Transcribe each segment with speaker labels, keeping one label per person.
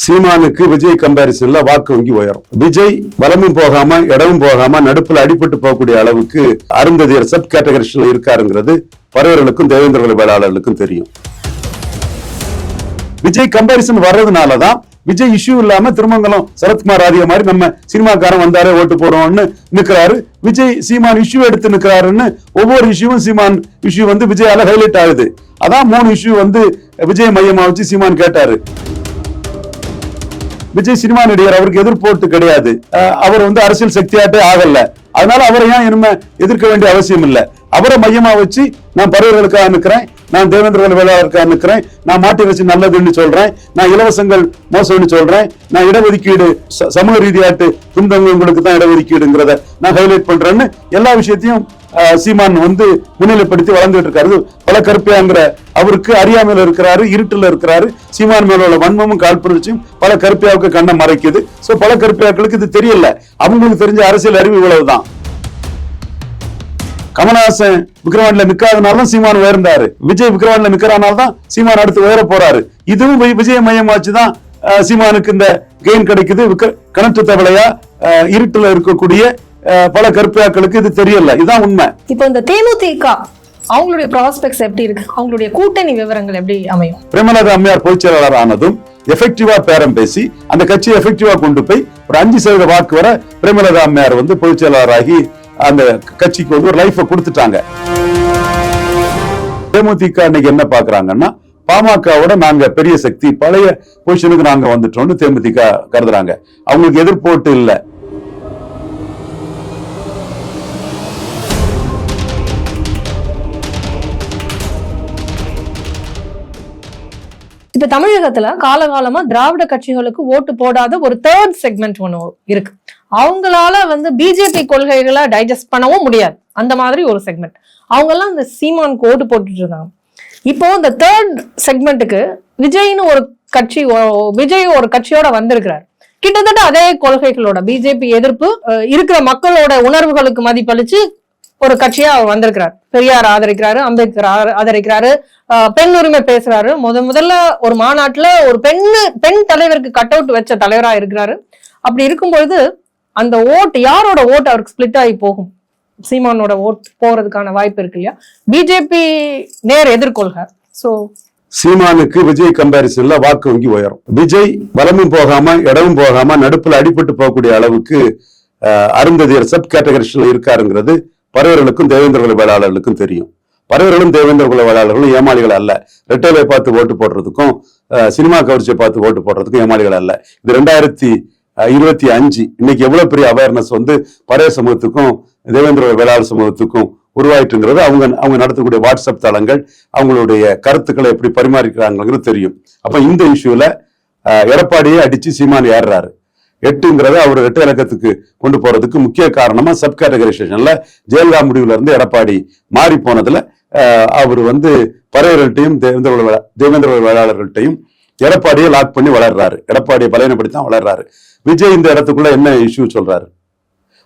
Speaker 1: சீமானுக்கு விஜய் கம்பாரிசன்ல வாக்கு வங்கி உயரும். விஜய் வலமும் போகாம இடமும் போகாம நடுப்புல அடிபட்டு போகக்கூடிய அளவுக்கு அருந்ததியர் சப் கேட்டகரிஸ்ல இருக்காருங்கிறது பரவர்களுக்கும் தேவேந்திர வேளாளர்களுக்கும் தெரியும். விஜய் கம்பாரிசன் வர்றதுனாலதான் விஜய் இஷ்யூ இல்லாம திருமங்கலம் சரத்குமார் ஆதிய மாதிரி நம்ம சினிமாக்காரன் வந்தாரே ஓட்டு போடுவோம்னு நிக்கிறாரு. விஜய் சீமான் இஷ்யூ எடுத்து நிக்கிறாருன்னு ஒவ்வொரு இஷ்யூவும் சீமான் இஷ்யூ வந்து விஜயால ஹைலைட் ஆகுது. அதான் 3 இஷ்யூ வந்து விஜய் மையமா வச்சு சீமான் கேட்டாரு. விஜய் சினிமா நடிகர், அவருக்கு எதிர்ப்போட்டு கிடையாது. அவர் வந்து அரசியல் சக்தியாட்டே ஆகல. அதனால அவரை ஏன் இனிமே எதிர்க்க வேண்டிய அவசியம் இல்லை. அவரை மையமா வச்சு நான் பறவைகளுக்காக நிற்கிறேன், நான் தேவேந்திர வேளாளருக்காக நிற்கிறேன், நான் மாட்டு இறைச்சி நல்லதுன்னு சொல்றேன், நான் இலவசங்கள் மோசம்னு சொல்றேன், நான் இடஒதுக்கீடு சமூக ரீதியாட்டு பின்தங்கங்களுக்கு தான் இடஒதுக்கீடுங்கிறத நான் ஹைலைட் பண்றேன்னு எல்லா விஷயத்தையும் சீமான் வந்து முன்னிலைப்படுத்தி வளர்ந்துட்டு இருக்காரு. பல கருப்பையாங்கிற அவருக்கு அறியாமையில இருக்கிறாரு, இருட்டுல இருக்கிறாரு. சீமான் மேல உள்ள வன்மமும் காழ்ப்புணர்ச்சியும் பல கருப்பையாவுக்கு கண்ணை மறைக்குது. சோ பல கருப்பையாக்களுக்கு இது தெரியல. அவங்களுக்கு தெரிஞ்ச அரசியல் அறிவு இவ்வளவுதான். கமலஹாசன் விக்ரவாண்டில நிக்காதனால்தான் சீமான் உயர்ந்தாரு. விஜய் விக்ரவாண்டில நிக்கிறனால்தான் சீமான் அடுத்து உயர போறாரு. இதுவும் விஜய மையமாச்சுதான் சீமானுக்கு இந்த கெயின் கிடைக்குது. கணக்கு தவளையா இருட்டுல இருக்கக்கூடிய பல கருப்பையாக்களுக்கு இது தெரியல. இதுதான் உண்மை.
Speaker 2: இப்போ இந்த தேமுதிக அவங்களுடைய ப்ராஸ்பெக்ட்ஸ் எப்படி இருக்கு, அவங்களுடைய கூட்டணி விவரங்கள் எப்படி அமையும்?
Speaker 1: பிரேமலதா அம்மையார் பொதுச் செயலாளர் ஆனதும் எஃபெக்டிவா பேரம் பேசி அந்த கட்சியை எஃபெக்டிவா கொண்டு போய் ஒரு 5% வாக்கு வர பிரேமலதா அம்மையார் வந்து பொதுச் செயலாளராகி அந்த கட்சிக்கு வந்து ஒரு லைஃப கொடுத்துட்டாங்க. தேமுதிக இன்னைக்கு என்ன பாக்குறாங்கன்னா, பாமகவோட நாங்க பெரிய சக்தி, பழைய பொசிஷனுக்கு நாங்க வந்துட்டோம்னு தேமுதிக கருதுறாங்க. அவங்களுக்கு எதிர்ப்போட்டு இல்ல.
Speaker 2: இப்ப தமிழகத்துல காலகாலமா திராவிட கட்சிகளுக்கு ஓட்டு போடாத ஒரு 3rd செக்மெண்ட் ஒண்ணு இருக்கு. அவங்களால வந்து பிஜேபி கொள்கைகளை டைஜஸ்ட் பண்ணவும் முடியாது. அந்த மாதிரி ஒரு செக்மெண்ட் அவங்க எல்லாம் இந்த சீமானுக்கு ஓட்டு போட்டுட்டு இருந்தாங்க. இப்போ இந்த 3rd செக்மெண்ட்டுக்கு விஜய்னு ஒரு கட்சி, விஜய் ஒரு கட்சியோட வந்திருக்கிறார். கிட்டத்தட்ட அதே கொள்கைகளோட பிஜேபி எதிர்ப்பு இருக்கிற மக்களோட உணர்வுகளுக்கு மதிப்பளிச்சு ஒரு கட்சியா அவர் வந்திருக்கிறார். பெரியார் ஆதரிக்கிறாரு, அம்பேத்கர் ஆதரிக்கிறாரு, பெண் உரிமை பேசுறாரு. முதல்ல ஒரு மாநாட்டுல ஒரு பெண் தலைவருக்கு கட் அவுட் வச்ச தலைவரா இருக்கிறாரு. அப்படி இருக்கும்பொழுது அந்த ஓட், யாரோட ஓட் அவருக்கு ஸ்பிளிட் ஆகி போகும்? சீமானோட ஓட் போறதுக்கான வாய்ப்பு இருக்கு இல்லையா? பிஜேபி நேர் எதிர்கொள்க. சோ
Speaker 1: சீமானுக்கு விஜய் கம்பாரிசன்ல வாக்கு வங்கி உயரும். விஜய் வலமும் போகாம இடமும் போகாம நடுப்புல அடிபட்டு போகக்கூடிய அளவுக்கு அருந்ததியர் சப் கேட்டகரிஸ்ல இருக்காருங்கிறது பரவர்களுக்கும் தேவேந்திர வேளாளர்களுக்கும் தெரியும். பரவர்களும் தேவேந்திர குல வேளாளர்களும் ஏமாளிகள் அல்ல. ரெட்டைலை பார்த்து ஓட்டு போடுறதுக்கும் சினிமா கவர்ச்சியை பார்த்து ஓட்டு போடுறதுக்கும் ஏமாளிகள் அல்ல. இது 2025 இன்னைக்கு எவ்வளவு பெரிய அவேர்னஸ் வந்து பழைய சமூகத்துக்கும் தேவேந்திர வேளாளர் சமூகத்துக்கும் உருவாயிட்டுங்கிறது அவங்க நடத்தக்கூடிய வாட்ஸ்அப் தளங்கள், அவங்களுடைய கருத்துக்களை எப்படி பரிமாறிக்கிறாங்கிறது தெரியும். அப்ப இந்த இஷ்யூல எடப்பாடியே அடிச்சு சீமான் ஏறுறாரு. 8ங்கிறத அவர் 8 இலக்கத்துக்கு கொண்டு போறதுக்கு முக்கிய காரணமா சப் கேட்டகரைசேஷன்ல ஜெயலலிதா முடிவுல இருந்து எடப்பாடி மாறி போனதுல அவர் வந்து பறையர்கள்ட்டையும் தேவேந்திர வேளாளர்கள்ட்டையும் எடப்பாடியை லாக் பண்ணி வளர்றாரு. எடப்பாடியை பலவீனப்படுத்தி தான் வளர்றாரு. விஜய் இந்த இடத்துக்குள்ள என்ன இஷ்யூ சொல்றாரு?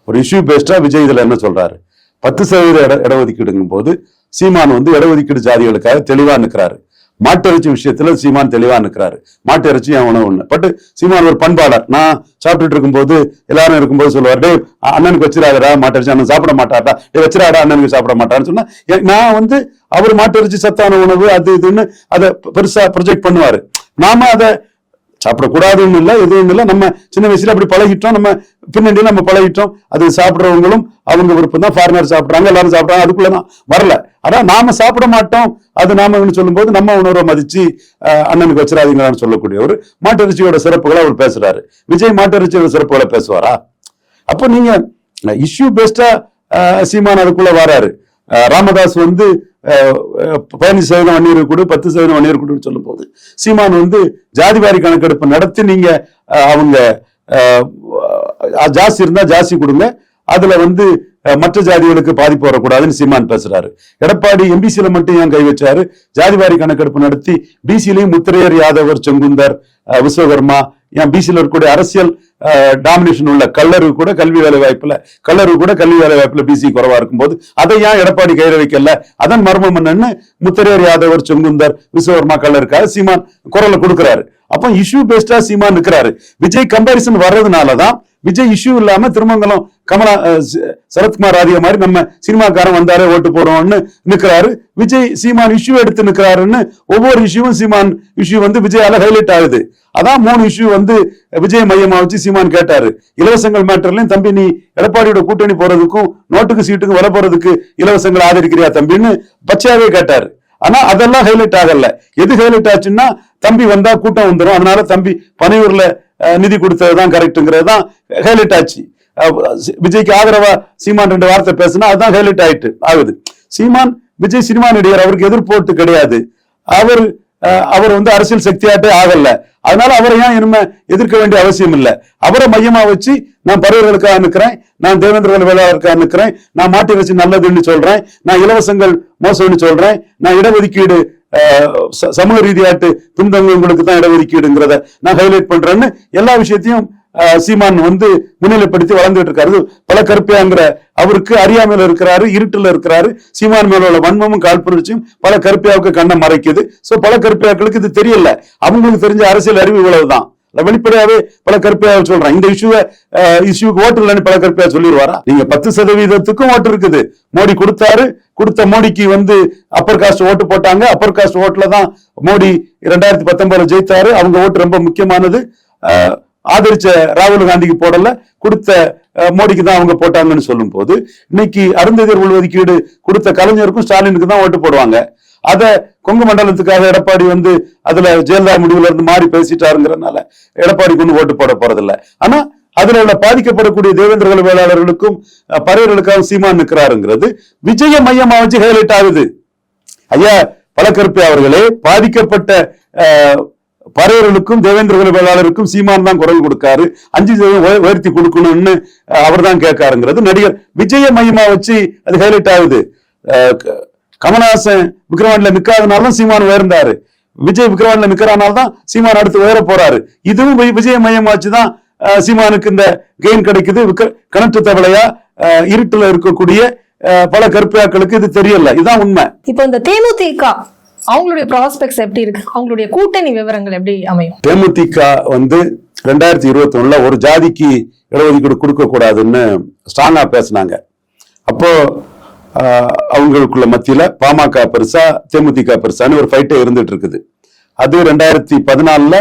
Speaker 1: ஒரு இஷ்யூ பேஸ்டா விஜய் இதுல என்ன சொல்றாரு? 10% இடஒதுக்கீடுங்கும் போது சீமான் வந்து இடஒதுக்கீடு ஜாதிகளுக்காக தெளிவா நிற்கிறாரு. மாட்டிறைச்சி விஷயத்துல சீமான் தெளிவா நிற்கிறாரு. மாட்டு இறைச்சி உணவு ஒண்ணு. பட் சீமான் ஒரு பண்பாளர். நான் சாப்பிட்டுட்டு இருக்கும்போது எல்லாரும் இருக்கும்போது சொல்லுவார், டே அண்ணனுக்கு வச்சிடாதடா மாட்டிறைச்சி, அண்ணன் சாப்பிட மாட்டாரா, டே வச்சிடாடா அண்ணனுக்கு சாப்பிட மாட்டாருன்னு சொன்னா நான் வந்து அவர் மாட்டிறைச்சி சத்தான உணவு அது இதுன்னு அதை பெருசா ப்ரொஜெக்ட் பண்ணுவாரு. நாம அதை சாப்பிடக்கூடாதுன்னு இல்லை, எதுவும் இல்லை. நம்ம சின்ன வயசுல அப்படி பழகிட்டோம், நம்ம பின்னாடி நம்ம பழகிட்டோம். அது சாப்பிட்றவங்களும் அவங்க விருப்பம் தான். ஃபாரினர் சாப்பிட்றாங்க, எல்லாரும் சாப்பிட்றாங்க, அதுக்குள்ளதான் வரல. ஆனா நாம சாப்பிட மாட்டோம், அது நாம சொல்லும் போது நம்ம உணர்வை மதிச்சு அண்ணனுக்கு வச்சிடாதீங்களான்னு சொல்லக்கூடிய ஒரு மாட்டிறைச்சியோட சிறப்புகளை அவர் பேசுறாரு. விஜய் மாட்டிறைச்சியோட சிறப்புகளை பேசுவாரா? அப்போ நீங்க இஷ்யூ பேஸ்டா சீமான் அதுக்குள்ள வராரு. ராமதாஸ் வந்து 15% வன்னியர் கூடு, 10% வன்னியர் கூடுன்னு சொல்லும் போது சீமான் வந்து ஜாதிவாரி கணக்கெடுப்பு நடத்தி நீங்க அவங்க ஜாஸ்தி இருந்தா ஜாஸ்தி கொடுங்க, அதுல வந்து மற்ற ஜாதிகளுக்கு பாதிப்பு வரக்கூடாதுன்னு சீமான் பேசுறாரு. எடப்பாடி எம்பிசியில மட்டும் ஏன் கை வச்சாரு? ஜாதிவாரி கணக்கெடுப்பு நடத்தி பிசிலையும் முத்திரையர், யாதவர், செங்குந்தர், விஸ்வகர்மா ஏன் பிசியில் இருக்கக்கூடிய அரசியல் டாமினேஷன் உள்ள கல்லறிவு கூட கல்வி வேலை வாய்ப்புல பிசி குறைவா இருக்கும்போது அதை ஏன் எடப்பாடி கையில வைக்கல? அதன் மர்மம் என்னன்னு முத்தரையர் யாதவர், செங்குந்தர், விஸ்வவர்மா கல்லருக்காக சீமான் குரலை கொடுக்கிறாரு. அப்ப இஷ்யூ பேஸ்டா சீமான் நிற்கிறாரு. விஜய் கம்பாரிசன் வர்றதுனாலதான் விஜய் இஷ்யூ இல்லாம திருமங்கலம் கமலா சரத்குமார் ஆதிய மாதிரி நம்ம சினிமாக்காரன் வந்தாரே ஓட்டு போடுவோம்னு நிக்கிறாரு. விஜய் சீமான் இஷ்யூ எடுத்து நிக்கிறாருன்னு ஒவ்வொரு இஷ்யூவும் சீமான் இஷ்யூ வந்து விஜயால ஹைலைட் ஆகுது. அதான் 3 இஷ்யூ வந்து விஜய் மையமா வச்சு சீமான் கேட்டாரு. இலவசங்கள் மேட்டர்லயும் தம்பி நீ எடப்பாடியோட கூட்டணி போறதுக்கும் நோட்டுக்கு சீட்டுக்கு வர போறதுக்கு இலவசங்கள் ஆதரிக்கிறியா தம்பின்னு பச்சையாவே கேட்டாரு. ஆனா அதெல்லாம் ஹைலைட் ஆகல. எது ஹைலைட் ஆச்சுன்னா தம்பி வந்தா கூட்டம் வந்துடும், அதனால தம்பி பனையூர்ல நிதி கொடுத்ததுதான் கரெக்ட்ங்கிறது தான் ஹைலைட் ஆச்சு. விஜய்க்கு ஆதரவா சீமான் 2 வார்த்தை பேசினா அதுதான் ஹைலைட் ஆகுது. சீமான் விஜய் சினிமா நடிகர், அவருக்கு எதிர்ப்போட்டு கிடையாது. அவர் வந்து அரசியல் சக்தியாட்டே ஆகல. அதனால அவரை ஏன் இனிமே எதிர்க்க வேண்டிய அவசியம் இல்லை. அவரை மையமா வச்சு நான் பறவைகளுக்காக நிற்கிறேன், நான் தேவேந்திர வேளாளருக்காக நிற்கிறேன், நான் மாட்டி வச்சு நல்லதுன்னு சொல்றேன், நான் இலவசங்கள் மோசம்னு சொல்றேன், நான் இடஒதுக்கீடு சமூக ரீதியாட்டு பின்தங்கியவங்களுக்கு தான் இடஒதுக்கீடுங்கிறத நான் ஹைலைட் பண்றேன்னு எல்லா விஷயத்தையும் சீமான் வந்து முன்னிலைப்படுத்தி வளர்ந்துட்டு இருக்காரு. பல கருப்பையாங்கிற அவருக்கு அறியாமையில இருக்கிறாரு, இருட்டுல இருக்கிறாரு. சீமான் மேல உள்ள வன்மமும் காழ்ப்புணர்ச்சியும் பல கருப்பையாவுக்கு கண்ணை மறைக்குது. சோ பல கருப்பையாக்களுக்கு இது தெரியல. அவங்களுக்கு தெரிஞ்ச அரசியல் அறிவு இவ்வளவுதான். வெளிப்படையாவே பல கருப்பையாக சொல்றான். இந்த இஷ்யூக்கு ஓட்டு இல்லைன்னு பல கருப்பையா சொல்லிடுவாரா? நீங்க 10% ஓட்டு இருக்குது. மோடி கொடுத்த மோடிக்கு வந்து அப்பர் காஸ்ட் ஓட்டு போட்டாங்க. அப்பர் காஸ்ட் ஓட்டுல தான் மோடி 2019 ஜெயித்தாரு. அவங்க ஓட்டு ரொம்ப முக்கியமானது. ஆதரிச்ச ராகுல் காந்திக்கு போடல, கொடுத்த மோடிக்கு தான் அவங்க போட்டாங்கன்னு சொல்லும் போது இன்னைக்கு அருந்ததியர் உள்ஒதுக்கீடு கொடுத்த கலைஞருக்கும் ஸ்டாலினுக்கு தான் ஓட்டு போடுவாங்க. அத கொங்கு மண்டலத்துக்காக எடப்பாடி வந்து அதுல ஜெயலலிதா முடிவுல இருந்து மாறி பேசிட்டாருங்கிறதுனால எடப்பாடிக்கு ஒண்ணு ஓட்டு போட போறதில்ல. ஆனா அதுல உள்ள பாதிக்கப்படக்கூடிய தேவேந்திர வேளாளர்களுக்கும் பறையர்களுக்காக சீமான் நிற்கிறாருங்கிறது விஜய மையமா வச்சு ஹைலைட் ஆகுது. ஐயா பலகருப்பை அவர்களே, பாதிக்கப்பட்ட பறையர்களுக்கும் தேவேந்திர வேளாளருக்கும் சீமான் தான் குரல் கொடுக்காரு, 5% உயர்த்தி கொடுக்கணும்னு அவர் தான் கேட்காருங்கிறது நடிகர் விஜய மையமா வச்சு அது ஹைலைட் ஆகுது. கமலஹாசன் விக்ரவாண்டில நிக்காதனால்தான் சீமான் உயர்ந்தாரு. விஜய் விக்ரவாண்டில நிக்கிறனால்தான் சீமான் அடுத்து உயர போறாரு. இதுவும் விஜய மையம் வச்சுதான் சீமானுக்கு இந்த கெயின் கிடைக்குது. கணக்கு தவளையா இருட்டுல இருக்கக்கூடிய பல கருப்பியாக்களுக்கு இது தெரியல. இதுதான் உண்மை.
Speaker 2: இப்ப இந்த தேமுதிக அவங்களுடைய ப்ராஸ்பெக்ட்ஸ் எப்படி இருக்கு? அவங்களுடைய கூட்டணி விவரங்கள் எப்படி அமையும்?
Speaker 1: தேமுதிக வந்து 2021 ஒரு ஜாதிக்கு இடஒதுக்கீடு கொடுக்க கூடாதுன்னு ஸ்ட்ராங்கா பேசினாங்க. அப்போ அவங்களுக்குள்ள மத்தியில பாமக பெருசா தேமுதிக பெருசான்னு ஒரு ஃபைட்டே இருந்துட்டு இருக்குது. அது 2014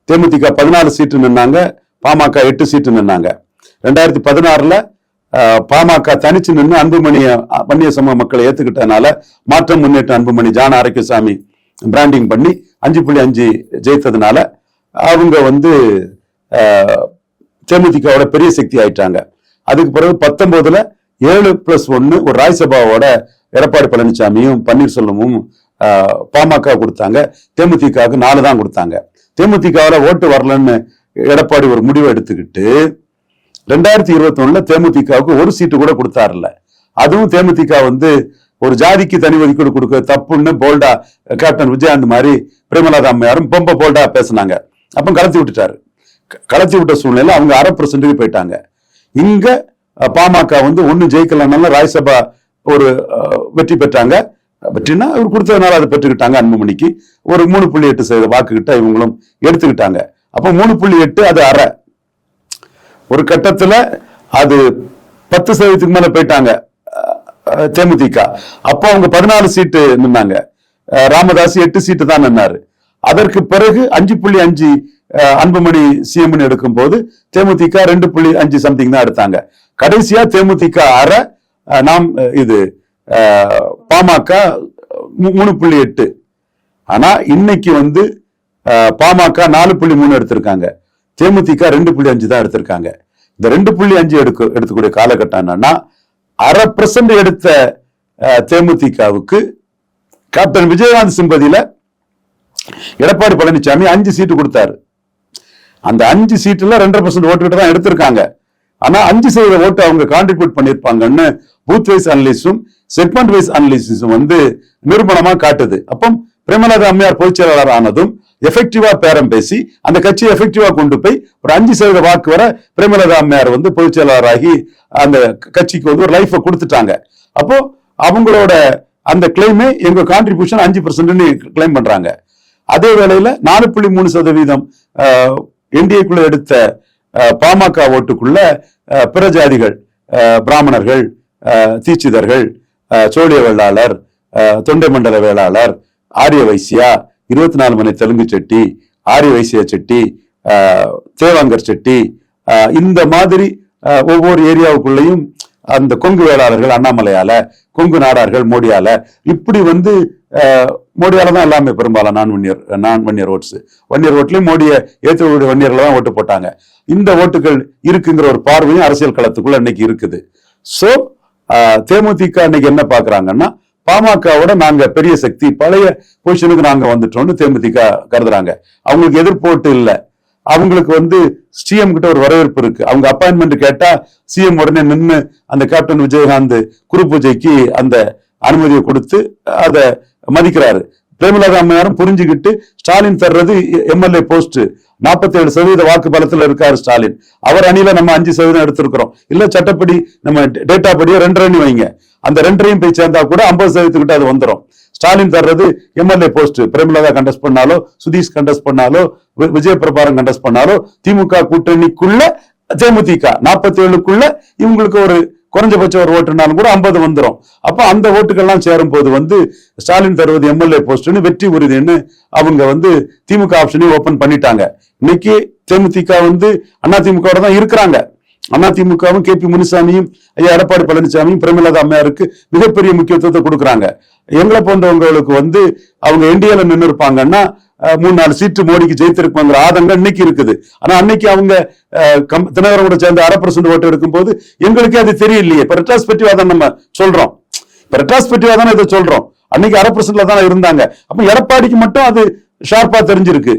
Speaker 1: தேமுதிக 14 சீட்டு நின்னாங்க, பாமக 8 சீட்டு நின்னாங்க. 2016 பாமக தனிச்சு நின்று அன்புமணிய சமூக மக்களை ஏத்துக்கிட்டதுனால மாற்றம் முன்னேற்ற அன்புமணி ஜான ஆரோக்கியசாமி பிராண்டிங் பண்ணி 5.5 ஜெயித்ததுனால அவங்க வந்து தேமுதிகவோட பெரிய சக்தி ஆயிட்டாங்க. அதுக்கு பிறகு 19 7+1 ஒரு ராஜ்யசபாவோட எடப்பாடி பழனிசாமியும் பன்னீர்செல்வமும் பாமக கொடுத்தாங்க. தேமுதிகவுக்கு 4 தான் கொடுத்தாங்க. தேமுதிகவுல ஓட்டு வரலன்னு எடப்பாடி ஒரு முடிவை எடுத்துக்கிட்டு 2021 தேமுதிகவுக்கு ஒரு சீட்டு கூட கொடுத்தாருல. அதுவும் தேமுதிக வந்து ஒரு ஜாதிக்கு தனி ஒதுக்கீடு கொடுக்க தப்புன்னு போல்டா கேப்டன் விஜயகாந்த் மாதிரி பிரேமலதா அம்மையாரும் ரொம்ப போல்டா பேசினாங்க. அப்ப கலத்தி விட்டுட்டாரு. கலத்தி விட்ட சூழ்நிலை அவங்க 0.5% போயிட்டாங்க. இங்க பாமக வந்து ஒண்ணு ஜெயிக்கலனால ராஜ்யசபா ஒரு வெற்றி பெற்றாங்க. வெற்றினா இவர் கொடுத்ததுனால அதை பெற்றுக்கிட்டாங்க. அன்புமணிக்கு ஒரு 3.8% வாக்கு கிட்ட இவங்களும் எடுத்துக்கிட்டாங்க. அப்ப 3.8 அது அரை. ஒரு கட்டத்துல அது 10% மேல போயிட்டாங்க தேமுதிக. அப்ப அவங்க 14 சீட்டு நின்னாங்க. ராமதாஸ் 8 சீட்டு தான் நின்னாரு. அதற்கு பிறகு 5.5 அன்புமணி சிஎம் எடுக்கும் போது தேமுதிக 2.5 சம்திங் தான் எடுத்தாங்க. கடைசியா தேமுதிக அரை, நாம் இது பாமக 3.8. ஆனா இன்னைக்கு வந்து பாமக 4.3 எடுத்திருக்காங்க, தேமுதிக 2.5 தான் எடுத்திருக்காங்க. இந்த 2.5 எடுக்கக்கூடிய காலகட்டம் என்னன்னா 0.5% எடுத்த தேமுதிகவுக்கு கேப்டன் விஜயகாந்த் சிம்பதியில எடப்பாடி பழனிசாமி 5 சீட்டு கொடுத்தாரு. அந்த 5 சீட்டுல 2.5% ஓட்டு தான் எடுத்திருக்காங்க. ஆனா 5% ஓட்டு அவங்க கான்ட்ரிபியூட் பண்ணிருப்பாங்கன்னு பூத் வைஸ் அனலிஸ்டும் செக்மெண்ட் வைஸ் அனலிசிஸும் வந்து நிரூபணமா காட்டுது. அப்போ பிரேமலதா அம்மையார் பொதுச் செயலாளர் ஆனதும் எஃபெக்டிவா பேரம் பேசி அந்த கட்சியை எஃபெக்டிவா கொண்டு போய் ஒரு 5% வாக்கு வர பிரேமலதா அம்மையார் வந்து பொதுச் செயலாளராகி அந்த கட்சிக்கு வந்து ஒரு லைஃபை கொடுத்துட்டாங்க. அப்போ அவங்களோட அந்த கிளைமே எங்க கான்ட்ரிபியூஷன் 5% கிளைம் பண்றாங்க. அதே வேளையில 4.3% என்டிஏக்குள்ள எடுத்த பாமக ஓட்டுக்குள்ள பிற ஜாதிகள், பிராமணர்கள், தீட்சிதர்கள், சோழிய வேளாளர், தொண்டை மண்டல வேளாளர், ஆரிய வைசியா, 24 மணி தெலுங்கு செட்டி, ஆரிய வைசிய செட்டி, தேவாங்கர் செட்டி, இந்த மாதிரி ஒவ்வொரு ஏரியாவுக்குள்ளேயும் அந்த கொங்கு வேளாளர்கள் அண்ணாமலையால, கொங்கு நாடார்கள் மோடியால, இப்படி வந்து மோடியால தான் எல்லாமே பெரும்பாலும் நான் வன்னியர் ஓட்ஸ். வன்னியர் ஓட்டுலயும் மோடியை ஏற்றக்கூடிய வன்னியர்ல தான் ஓட்டு போட்டாங்க. இந்த ஓட்டுகள் இருக்குங்கிற ஒரு பார்வையும் அரசியல் களத்துக்குள்ள இன்னைக்கு இருக்குது. சோ தேமுதிக இன்னைக்கு என்ன பாக்குறாங்கன்னா, பாமகவோட நாங்க பெரிய சக்தி, பழைய பொசிஷனுக்கு நாங்க வந்துட்டோம்னு தேமுதிக கருதுறாங்க. அவங்களுக்கு எதிர்ப்போட்டு இல்ல, அவங்களுக்கு வந்து சிஎம் கிட்ட ஒரு வரவேற்பு இருக்கு. அவங்க அப்பாயின்மெண்ட் கேட்டா சிஎம் உடனே நின்று அந்த கேப்டன் விஜயகாந்த் குரு பூஜைக்கு அந்த அனுமதியை கொடுத்து அதை மதிக்கிறாரு. பிரேமலதா அம்மையாரும் புரிஞ்சுக்கிட்டு ஸ்டாலின் தர்றது எம்எல்ஏ போஸ்ட் 47% வாக்கு பலத்துல இருக்காரு ஸ்டாலின். அவர் அணியில நம்ம 5% எடுத்திருக்கிறோம். இல்ல சட்டப்படி நம்ம டேட்டா படியோ 2 அணி வைங்க, அந்த 2ஐயும் போய் சேர்ந்தா கூட 50% கிட்ட அது வந்துடும். ஸ்டாலின் தர்றது எம்எல்ஏ போஸ்ட். பிரேமலதா கண்டெஸ்ட் பண்ணாலோ, சுதீஷ் கண்டெஸ்ட் பண்ணாலோ, விஜய பிரபாரம் கண்டெஸ்ட் பண்ணாலோ, திமுக கூட்டணிக்குள்ள தேமுதிக 47க்குள்ள இவங்களுக்கு ஒரு குறைஞ்சபட்சம் ஒரு ஓட்டுனாலும் கூட 50 வந்துடும். அப்ப அந்த ஓட்டுகள்லாம் சேரும் போது வந்து ஸ்டாலின் தருவது எம்எல்ஏ போஸ்ட்னு வெற்றி உறுதின்னு அவங்க வந்து திமுக ஆப்ஷனையும் ஓபன் பண்ணிட்டாங்க. இன்னைக்கு தேமுதிக வந்து அதிமுக தான் இருக்கிறாங்க. அதிமுகவும் KP முனுசாமியும் ஐயா எடப்பாடி பழனிசாமியும் பிரேமலதா அம்மையாருக்கு மிகப்பெரிய முக்கியத்துவத்தை கொடுக்குறாங்க. எங்களை போன்றவங்களுக்கு வந்து அவங்க என்டிஏல நின்று இருப்பாங்கன்னா 3-4 சீட்டு மோடிக்கு ஜெயித்திருப்பாங்கிற ஆதங்கம் இன்னைக்கு இருக்குது. ஆனா அன்னைக்கு அவங்க தினகரன் கூட சேர்ந்து 1/2% ஓட்டு எடுக்கும் போது எங்களுக்கே அது தெரியலையே. இப்ப ரெட்ராஸ்பெக்டிவா தான் நம்ம சொல்றோம், இப்ப ரெட்ராஸ்பெக்டிவா தானே இதை சொல்றோம். அன்னைக்கு 1/2%ல தான் இருந்தாங்க. அப்ப எடப்பாடிக்கு மட்டும் அது ஷார்ப்பா தெரிஞ்சிருக்கு.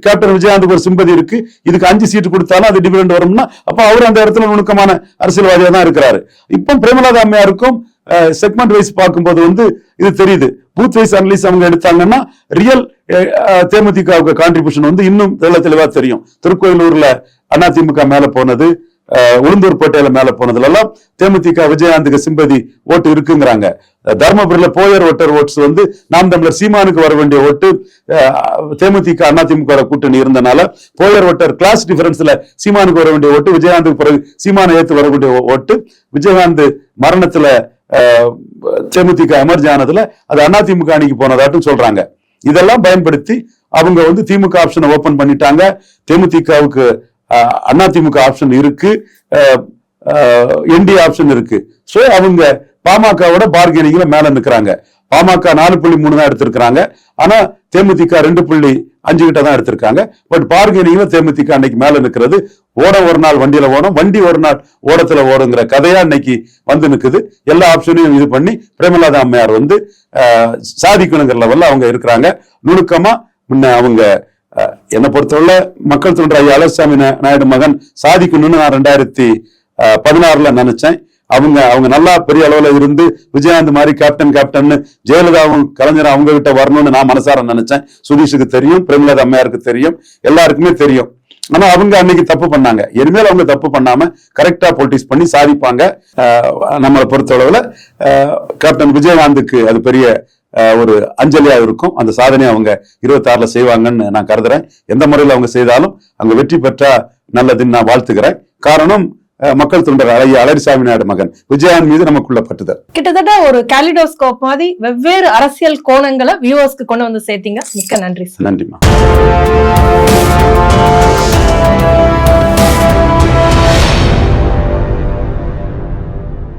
Speaker 1: கேப்டன் விஜயகாந்துக்கு ஒரு சிம்பதி இருக்கு, இதுக்கு 5 சீட்டு கொடுத்தாலும் அது டிவிடெண்ட் வரும்னா அப்ப அவரு அந்த இடத்துல நுணுக்கமான அரசியல்வாதியா தான் இருக்கிறாரு. இப்போ பிரேமலதா அம்மையாருக்கும் செக்மெண்ட் வைஸ் பார்க்கும்போது வந்து இது தெரியுது. பூத் வைஸ் அனலிஸ் அவங்க எடுத்தாங்கன்னா ரியல் தேமுதிகவுக்கு கான்ட்ரிபியூஷன் வந்து இன்னும் தெளிவா தெரியும். திருக்கோயிலூர்ல அதிமுக மேல போனது, உளுந்தூர்பேட்டையில மேல போனதுல எல்லாம் தேமுதிக விஜயகாந்துக்கு சிம்பதி ஓட்டு இருக்குங்கிறாங்க. தர்மபுரியில போயர் ஓட்டர் ஓட்ஸ் வந்து நாம் தமிழர் சீமானுக்கு வர வேண்டிய ஓட்டு தேமுதிக அதிமுக கூட்டணி இருந்தனால போயர் ஓட்டர் கிளாஸ் டிஃபரன்ஸ்ல சீமானுக்கு வர வேண்டிய ஓட்டு விஜயகாந்துக்கு பிறகு சீமானை ஏத்து வர வேண்டிய ஓட்டு விஜயகாந்த் மரணத்துல தேமுதிக எமர்ஜ் ஆனதுல அது அதிமுக அணிக்கு போனதாட்டும் சொல்றாங்க. இதெல்லாம் பயன்படுத்தி அவங்க வந்து திமுக ஆப்ஷனை ஓபன் பண்ணிட்டாங்க. தேமுதிகவுக்கு அதிமுக ஆப்ஷன் இருக்கு, என்டி ஆப்ஷன் இருக்கு. சோ அவங்க பாமகவோட பார்கெனிங்ல மேல நிக்கிறாங்க. பாமக 4.3 தான் எடுத்திருக்காங்க, ஆனா தேமுதிக 2.5 கிட்ட தான் எடுத்திருக்காங்க. பட் பார்கெனிங்ல தேமுதிக அன்னைக்கு மேல நிக்கிறது. ஓட ஒரு நாள் வண்டியில ஓடும், வண்டி ஒரு நாள் ஓடத்துல ஓடுங்கிற கதையா இன்னைக்கு வந்து நிக்குது. எல்லா ஆப்ஷனையும் இது பண்ணி பிரேமலதா அம்மையார் வந்து சாதிக்கணுங்கிற லெவல்ல அவங்க இருக்கிறாங்க. நுணுக்கமா முன்ன அவங்க என்னை பொறுத்தவரை மக்கள் தொண்டர் ஐயா அழகுசாமி நாயுடு மகன் சாதிக்கணும்னு நான் 2016ல நினைச்சேன். அவங்க நல்லா பெரிய அளவுல இருந்து விஜயகாந்த் மாதிரி கேப்டன் ஜெயலலிதாவும் கலைஞர் அவங்க கிட்ட வரணும்னு நான் மனசார நினைச்சேன். சுதீஷுக்கு தெரியும், பிரேமலதா அம்மையாருக்கு தெரியும், எல்லாருக்குமே தெரியும். ஆனா அவங்க அன்னைக்கு தப்பு பண்ணாங்க. இனிமேல் அவங்க தப்பு பண்ணாம கரெக்டா பொலிட்டிக்ஸ் பண்ணி சாதிப்பாங்க. நம்மளை பொறுத்தளவுல கேப்டன் விஜயகாந்துக்கு அது பெரிய ஒரு அஞ்சலியா இருக்கும். அந்த சாதனை அவங்க 26ல செய்வாங்கன்னு நான் கருதுறேன். எந்த முறையில் அவங்க செய்தாலும் அவங்க வெற்றி பெற்றா நல்லதுன்னு நான் வாழ்த்துக்கிறேன். காரணம் மக்கள் தொண்டர் அழகிசாமி நாயுடு மகன் விஜயகாந்த் மீது நமக்குள்ள பட்டுதல்.
Speaker 2: கிட்டத்தட்ட ஒரு கேலிடோஸ்கோப் மாதிரி வெவ்வேறு அரசியல் கோணங்களை வியூவர்ஸ்க்கு கொண்டு வந்து சேர்த்தீங்க. மிக்க நன்றி.
Speaker 1: நன்றிமா.